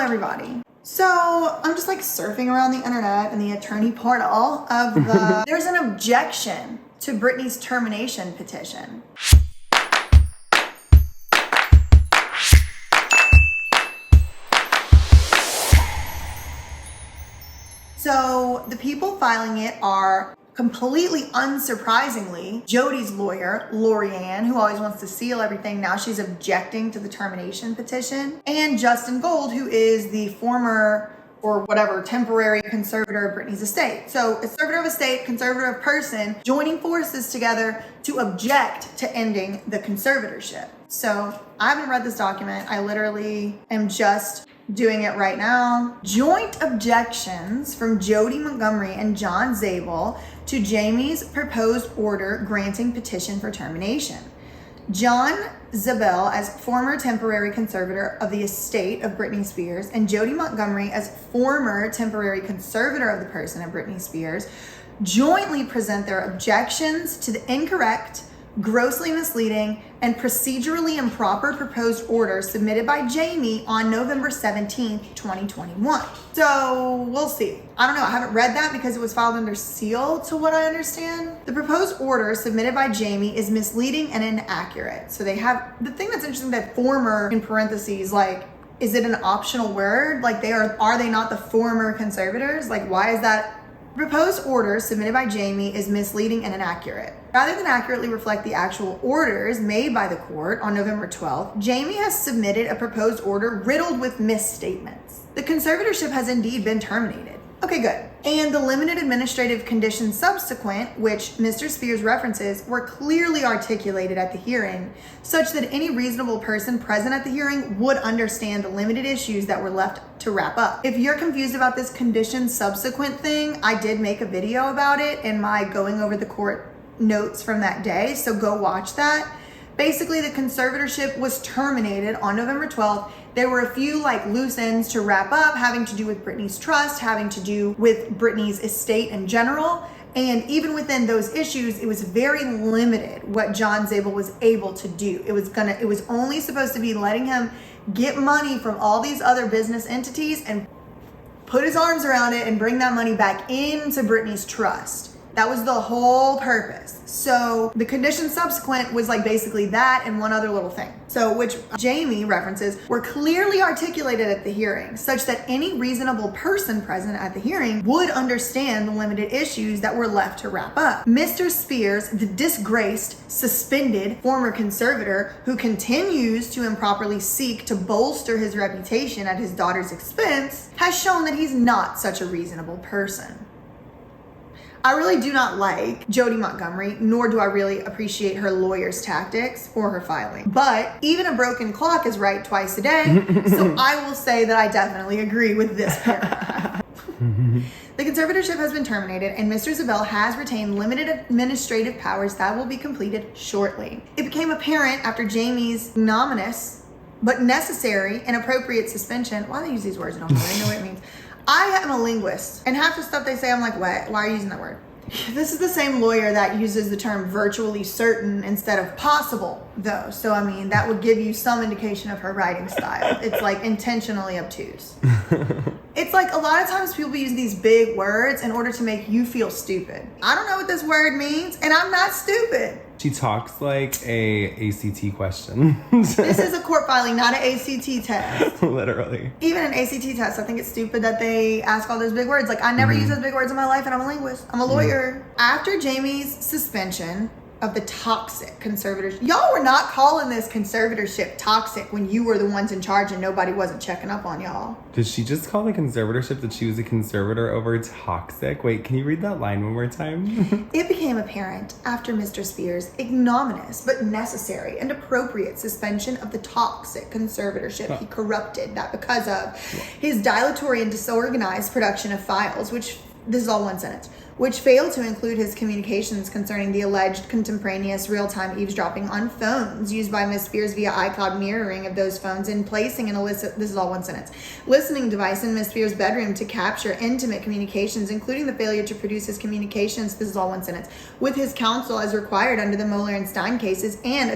everybody. So I'm just like surfing around the internet and the attorney portal of the, there's an objection to Britney's termination petition. So the people filing it are completely unsurprisingly Jodi's lawyer, Lorianne, who always wants to seal everything. Now she's objecting to the termination petition. And Justin Gold, who is the former or whatever temporary conservator of Britney's estate. So conservator of estate, conservator of person, joining forces together to object to ending the conservatorship. So I haven't read this document. I literally am just doing it right now. Joint objections from Jodi Montgomery and John Zabel to Jamie's proposed order granting petition for termination. John Zabel as former temporary conservator of the estate of Britney Spears and Jodi Montgomery as former temporary conservator of the person of Britney Spears jointly present their objections to the incorrect, grossly misleading, and procedurally improper proposed order submitted by Jamie on November 17th, 2021. So we'll see. I don't know. I haven't read that because it was filed under seal to what I understand. The proposed order submitted by Jamie is misleading and inaccurate. So they have, the thing that's interesting that former in parentheses, like, is it an optional word? Like are they not the former conservators? Like why is that? Proposed order submitted by Jamie is misleading and inaccurate. Rather than accurately reflect the actual orders made by the court on November 12th, Jamie has submitted a proposed order riddled with misstatements. The conservatorship has indeed been terminated. Okay, good. And the limited administrative conditions subsequent, which Mr. Spears references, were clearly articulated at the hearing, such that any reasonable person present at the hearing would understand the limited issues that were left to wrap up. If you're confused about this condition subsequent thing, I did make a video about it in my going over the court notes from that day, so go watch that. Basically, the conservatorship was terminated on November 12th. There were a few like loose ends to wrap up having to do with Britney's trust, having to do with Britney's estate in general. And even within those issues, it was very limited what John Zabel was able to do. It was only supposed to be letting him get money from all these other business entities and put his arms around it and bring that money back into Britney's trust. That was the whole purpose. So the condition subsequent was like basically that and one other little thing. So which Jamie references were clearly articulated at the hearing such that any reasonable person present at the hearing would understand the limited issues that were left to wrap up. Mr. Spears, the disgraced, suspended former conservator who continues to improperly seek to bolster his reputation at his daughter's expense, has shown that he's not such a reasonable person. I really do not like Jodi Montgomery, nor do I really appreciate her lawyer's tactics or her filing. But even a broken clock is right twice a day, so I will say that I definitely agree with this paragraph. The conservatorship has been terminated and Mr. Zabel has retained limited administrative powers that will be completed shortly. It became apparent after Jamie's ignominious but necessary and appropriate suspension. Why do they use these words? I don't really know what it means. I am a linguist, and half the stuff they say, I'm like, what? Why are you using that word? This is the same lawyer that uses the term virtually certain instead of possible, though. So, I mean, that would give you some indication of her writing style. It's like intentionally obtuse. It's like a lot of times people use these big words in order to make you feel stupid. I don't know what this word means, and I'm not stupid. She talks like a ACT question. This is a court filing, not an ACT test. Literally. Even an ACT test, I think it's stupid that they ask all those big words. Like, I never use those big words in my life, and I'm a linguist. I'm a lawyer. After Jamie's suspension of the toxic conservatorship, y'all were not calling this conservatorship toxic when you were the ones in charge and nobody wasn't checking up on y'all. Did she just call the conservatorship that she was a conservator over toxic? Wait, can you read that line one more time? It became apparent after Mr. Spears' ignominious but necessary and appropriate suspension of the toxic conservatorship he corrupted that because of his dilatory and disorganized production of files, which, this is all one sentence, which failed to include his communications concerning the alleged contemporaneous real-time eavesdropping on phones used by Ms. Spears via iCloud mirroring of those phones and placing an illicit, this is all one sentence, listening device in Ms. Spears' bedroom to capture intimate communications, including the failure to produce his communications, this is all one sentence, with his counsel as required under the Mueller and Stein cases, and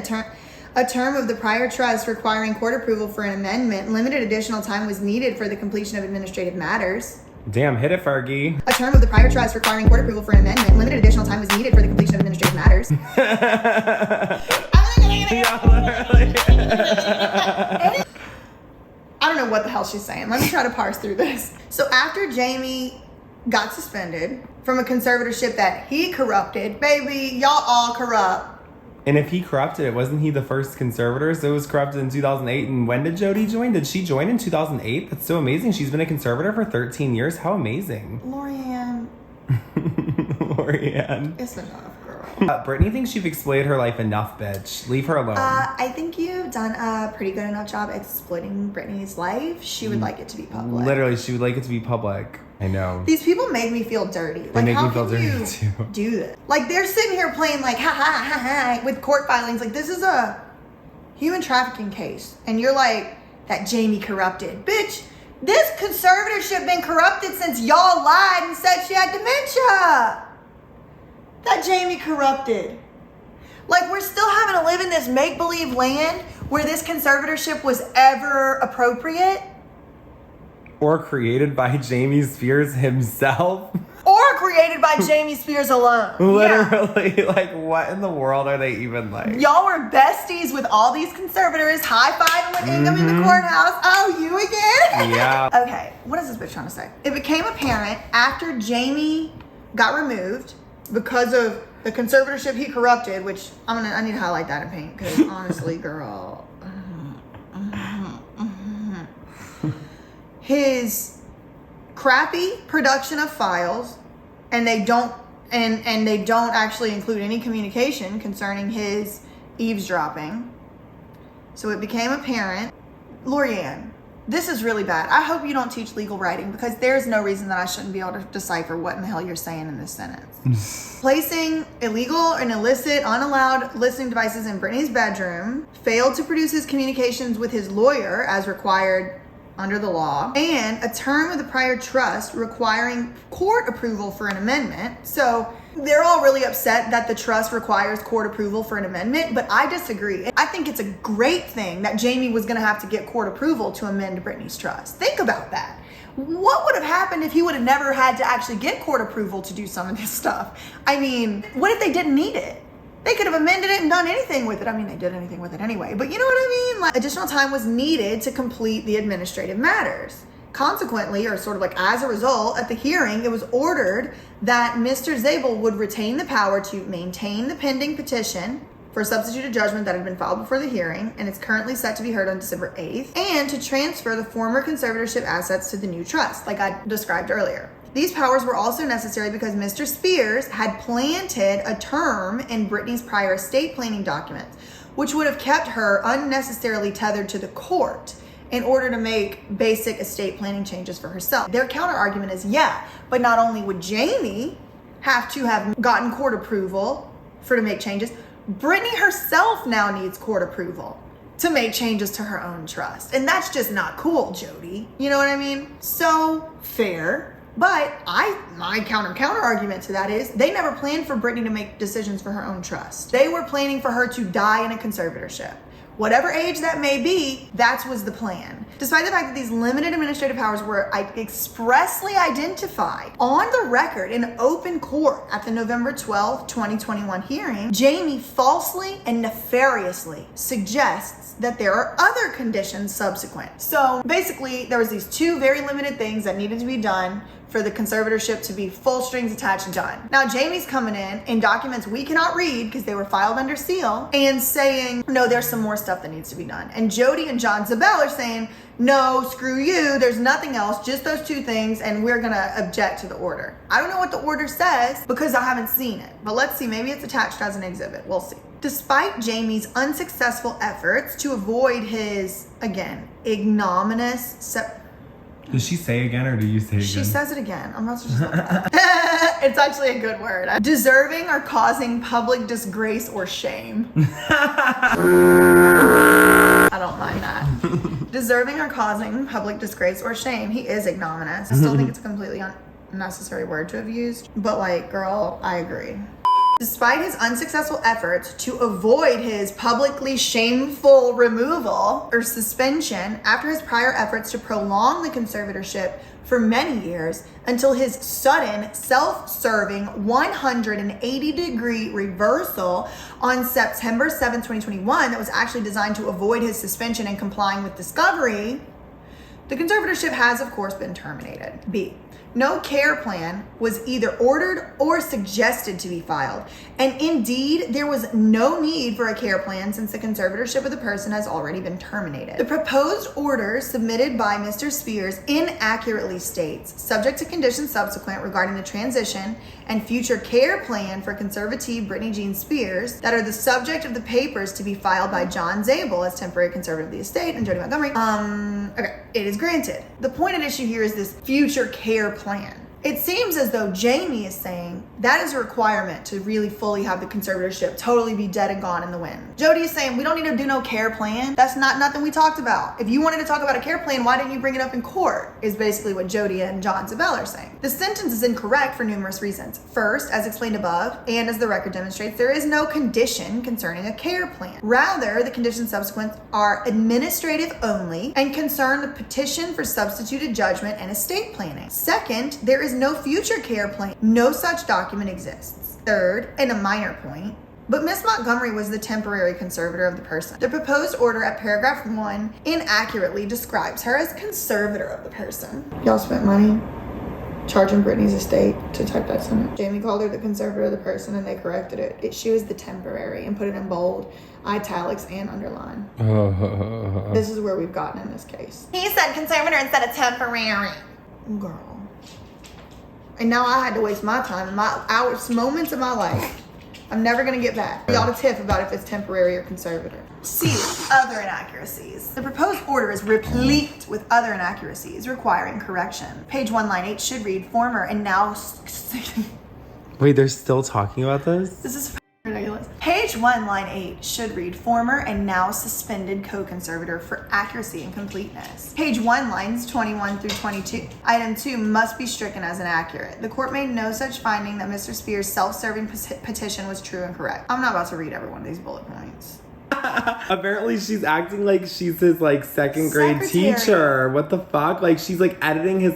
A term of the prior trust requiring court approval for an amendment. Limited additional time was needed for the completion of administrative matters. Damn, hit it, Fergie. A term of the prior trust requiring court approval for an amendment. Limited additional time was needed for the completion of administrative matters. I don't know what the hell she's saying. Let me try to parse through this. So after Jamie got suspended from a conservatorship that he corrupted, baby, y'all all corrupt. And if he corrupted it, wasn't he the first conservator? So it was corrupted in 2008. And when did Jodi join? Did she join in 2008? That's so amazing. She's been a conservator for 13 years. How amazing. Lorianne. Lorianne. It's enough, girl. Brittany thinks you've exploited her life enough, bitch. Leave her alone. I think you've done a pretty good enough job exploiting Brittany's life. She would like it to be public. Literally, she would like it to be public. I know. These people make me feel dirty. They Like, make how me feel can dirty you too. do this? Like, they're sitting here playing like, ha ha ha ha, with court filings. Like, this is a human trafficking case. And you're like, that Jamie corrupted. Bitch, this conservatorship been corrupted since y'all lied and said she had dementia. That Jamie corrupted. Like, we're still having to live in this make-believe land where this conservatorship was ever appropriate. Or created by Jamie Spears himself. Or created by Jamie Spears alone. Literally, yeah. Like, what in the world are they even like? Y'all were besties with all these conservators, high-fiving with Ingham in the courthouse. Oh, you again? Yeah. Okay, what is this bitch trying to say? It became apparent after Jamie got removed because of the conservatorship he corrupted, which I need to highlight that in pink, because honestly, girl. His crappy production of files, and they don't actually include any communication concerning his eavesdropping. So it became apparent. Lorianne, this is really bad. I hope you don't teach legal writing, because there's no reason that I shouldn't be able to decipher what in the hell you're saying in this sentence. Placing illegal and illicit, unallowed listening devices in Brittany's bedroom, failed to produce his communications with his lawyer as required under the law, and a term of the prior trust requiring court approval for an amendment. So they're all really upset that the trust requires court approval for an amendment, but I disagree. I think it's a great thing that Jamie was going to have to get court approval to amend Brittany's trust. Think about that. What would have happened if he would have never had to actually get court approval to do some of this stuff? I mean, what if they didn't need it? They could have amended it and done anything with it. I mean, they did anything with it anyway, but you know what I mean? Like, additional time was needed to complete the administrative matters. Consequently, or sort of like as a result, at the hearing, it was ordered that Mr. Zabel would retain the power to maintain the pending petition for a substituted judgment that had been filed before the hearing, and it's currently set to be heard on December 8th, and to transfer the former conservatorship assets to the new trust, like I described earlier. These powers were also necessary because Mr. Spears had planted a term in Brittany's prior estate planning documents, which would have kept her unnecessarily tethered to the court in order to make basic estate planning changes for herself. Their counter argument is, yeah, but not only would Jamie have to have gotten court approval to make changes, Brittany herself now needs court approval to make changes to her own trust. And that's just not cool, Jodi. You know what I mean? So fair. But my counter argument to that is they never planned for Brittany to make decisions for her own trust. They were planning for her to die in a conservatorship. Whatever age that may be, that was the plan. Despite the fact that these limited administrative powers were expressly identified on the record in open court at the November 12th, 2021 hearing, Jamie falsely and nefariously suggests that there are other conditions subsequent. So basically, there was these two very limited things that needed to be done for the conservatorship to be full strings attached and done. Now, Jamie's coming in documents we cannot read because they were filed under seal, and saying, no, there's some more stuff that needs to be done. And Jodi and John Zabel are saying, no, screw you, there's nothing else, just those two things, and we're gonna object to the order. I don't know what the order says because I haven't seen it, but let's see, maybe it's attached as an exhibit, we'll see. Despite Jamie's unsuccessful efforts to avoid his, again, ignominious Does she say again, or do you say again? She says it again. I'm not so sure. It's actually a good word. Deserving or causing public disgrace or shame. I don't mind that. Deserving or causing public disgrace or shame. He is ignominious. I still think it's a completely unnecessary word to have used. But like, girl, I agree. Despite his unsuccessful efforts to avoid his publicly shameful removal or suspension after his prior efforts to prolong the conservatorship for many years until his sudden, self-serving 180-degree reversal on September 7, 2021 that was actually designed to avoid his suspension and complying with discovery, the conservatorship has, of course, been terminated. B. No care plan was either ordered or suggested to be filed. And indeed, there was no need for a care plan since the conservatorship of the person has already been terminated. The proposed order submitted by Mr. Spears inaccurately states, subject to conditions subsequent regarding the transition and future care plan for conservatee Brittany Jean Spears that are the subject of the papers to be filed by John Zabel as temporary conservator of the estate and Jodi Montgomery. Okay, it is granted. The point at issue here is this future care plan. It seems as though Jamie is saying that is a requirement to really fully have the conservatorship totally be dead and gone in the wind. Jodi is saying we don't need to do no care plan. That's not nothing we talked about. If you wanted to talk about a care plan, why didn't you bring it up in court? Is basically what Jodi and John Zabel are saying. The sentence is incorrect for numerous reasons. First, as explained above, and as the record demonstrates, there is no condition concerning a care plan. Rather, the conditions subsequent are administrative only and concern the petition for substituted judgment and estate planning. Second, there is no future care plan. No such document exists. Third, and a minor point, but Miss Montgomery was the temporary conservator of the person. The proposed order at paragraph 1 inaccurately describes her as conservator of the person. Y'all spent money charging Brittany's estate to type that sentence. Jamie called her the conservator of the person and they corrected it. She was the temporary and put it in bold, italics, and underline. This is where we've gotten in this case. He said conservator instead of temporary. Girl. And now I had to waste my time and my hours, moments of my life. I'm never gonna get back. Y'all to tiff about if it's temporary or conservator. C. Other inaccuracies. The proposed order is replete with other inaccuracies requiring correction. Page 1, line 8 should read former and now... Wait, they're still talking about this? This is ridiculous. Page 1, line 8 should read former and now suspended co-conservator for accuracy and completeness. Page 1, lines 21 through 22. Item 2 must be stricken as inaccurate. The court made no such finding that Mr. Spears' self-serving petition was true and correct. I'm not about to read every one of these bullet points. Apparently she's acting like she's his second grade Secretary. teacher. What the fuck? She's editing his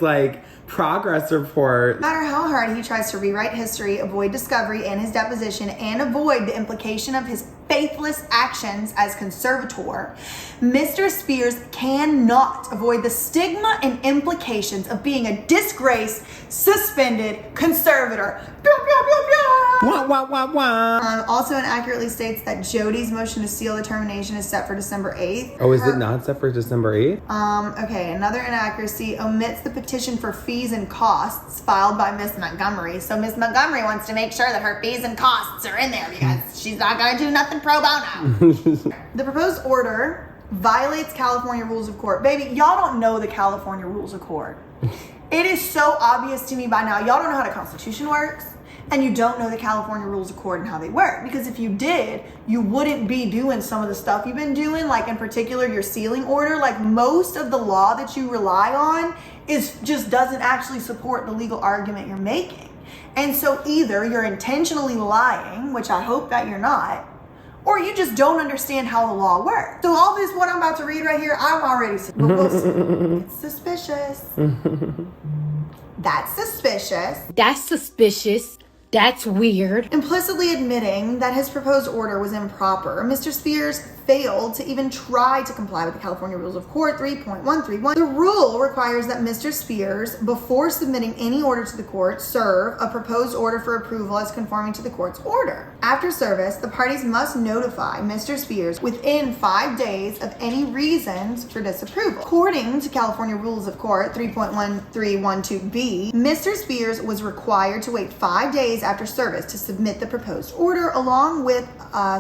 progress report. No matter how hard he tries to rewrite history, avoid discovery and his deposition, and avoid the implication of his faithless actions as conservator, Mr. Spears cannot avoid the stigma and implications of being a disgraced, suspended conservator. Wah, wah, wah, wah. Also inaccurately states that Jodi's motion to seal the termination is set for December 8th. Oh, is it not set for December 8th? Okay, another inaccuracy omits the petition for fees and costs filed by Miss Montgomery. So Miss Montgomery wants to make sure that her fees and costs are in there because she's not going to do nothing pro bono. The proposed order violates California rules of court. Baby, y'all don't know the California rules of court. It is so obvious to me by now. Y'all don't know how the Constitution works. And you don't know the California rules of court and how they work. Because if you did, you wouldn't be doing some of the stuff you've been doing, in particular your sealing order. Most of the law that you rely on just doesn't actually support the legal argument you're making. And so either you're intentionally lying, which I hope that you're not, or you just don't understand how the law works. So all this, what I'm about to read right here, I'm already it's suspicious. That's suspicious. That's suspicious. That's weird. Implicitly admitting that his proposed order was improper, Mr. Spears failed to even try to comply with the California Rules of Court 3.131. The rule requires that Mr. Spears, before submitting any order to the court, serve a proposed order for approval as conforming to the court's order. After service, the parties must notify Mr. Spears within 5 days of any reasons for disapproval. According to California Rules of Court 3.1312b, Mr. Spears was required to wait 5 days after service to submit the proposed order. Along with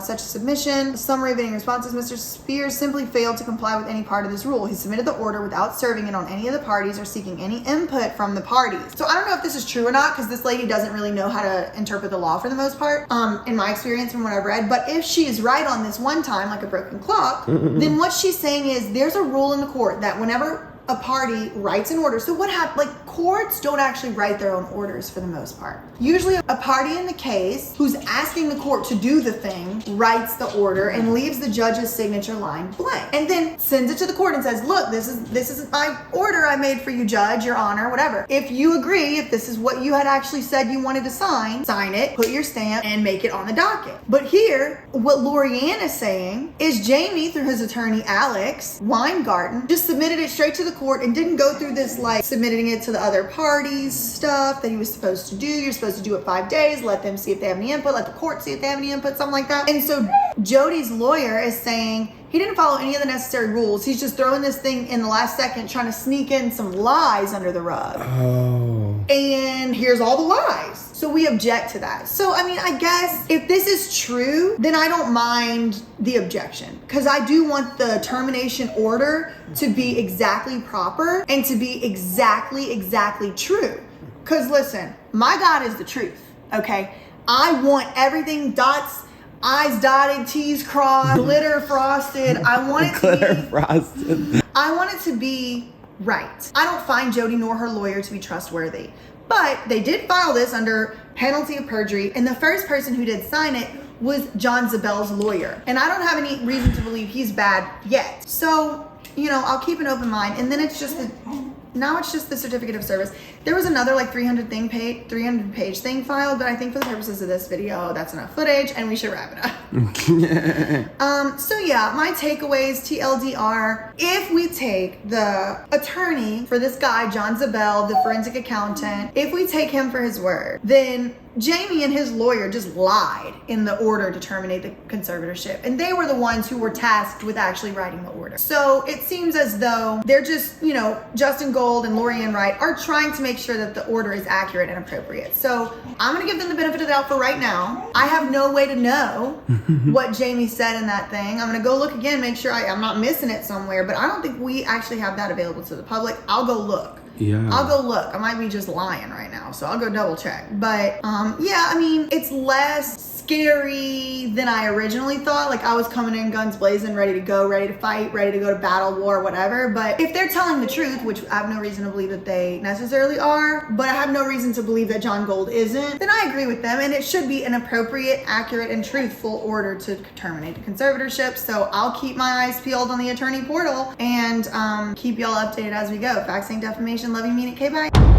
such submission, a summary of any responses, Mr. Spears simply failed to comply with any part of this rule. He submitted the order without serving it on any of the parties or seeking any input from the parties. So I don't know if this is true or not, because this lady doesn't really know how to interpret the law for the most part, in my experience from what I've read. But if she is right on this one time, like a broken clock, then what she's saying is there's a rule in the court that whenever a party writes an order. So what happened? Like, courts don't actually write their own orders for the most part. Usually a party in the case who's asking the court to do the thing writes the order and leaves the judge's signature line blank, and then sends it to the court and says, look, this is my order I made for you, judge, your honor, whatever. If you agree, if this is what you had actually said you wanted to sign it, put your stamp, and make it on the docket. But here, what Lorianne is saying is Jamie, through his attorney Alex Weingarten, just submitted it straight to the court and didn't go through this like submitting it to the other parties stuff that he was supposed to do. You're supposed to do it 5 days, let them see if they have any input, let the court see if they have any input, something like that. And so Jodi's lawyer is saying he didn't follow any of the necessary rules. He's just throwing this thing in the last second, trying to sneak in some lies under the rug. Oh. And here's all the lies. So we object to that. So, I mean, I guess if this is true, then I don't mind the objection, because I do want the termination order to be exactly proper and to be exactly true. Because listen, my God is the truth, okay? I want everything dots, I's dotted, T's crossed, glitter frosted. I want it to be frosted. I want it to be right. I don't find Jodi nor her lawyer to be trustworthy. But they did file this under penalty of perjury, and the first person who did sign it was John Zabel's lawyer. And I don't have any reason to believe he's bad yet. So, you know, I'll keep an open mind. And then it's just the certificate of service. There was another like 300 page thing filed, but I think for the purposes of this video, that's enough footage and we should wrap it up. So yeah, my takeaways, TLDR, if we take the attorney for this guy, John Zabel, the forensic accountant, if we take him for his word, then Jamie and his lawyer just lied in the order to terminate the conservatorship. And they were the ones who were tasked with actually writing the order. So it seems as though they're just, you know, Justin Gold and Lorianne Wright are trying to make sure that the order is accurate and appropriate. So I'm gonna give them the benefit of the doubt for right now. I have no way to know what Jamie said in that thing. I'm gonna go look again, make sure I'm not missing it somewhere, but I don't think we actually have that available to the public. I'll go look. Yeah. I'll go look. I might be just lying right now, so I'll go double check. But yeah, I mean, it's less scary than I originally thought. Like, I was coming in guns blazing, ready to go, ready to fight, ready to go to battle, war, whatever. But if they're telling the truth, which I have no reason to believe that they necessarily are, but I have no reason to believe that John Gold isn't, then I agree with them, and it should be an appropriate, accurate, and truthful order to terminate the conservatorship. So I'll keep my eyes peeled on the attorney portal and keep y'all updated as we go. Facts ain't defamation. Love you, mean it. Okay, bye.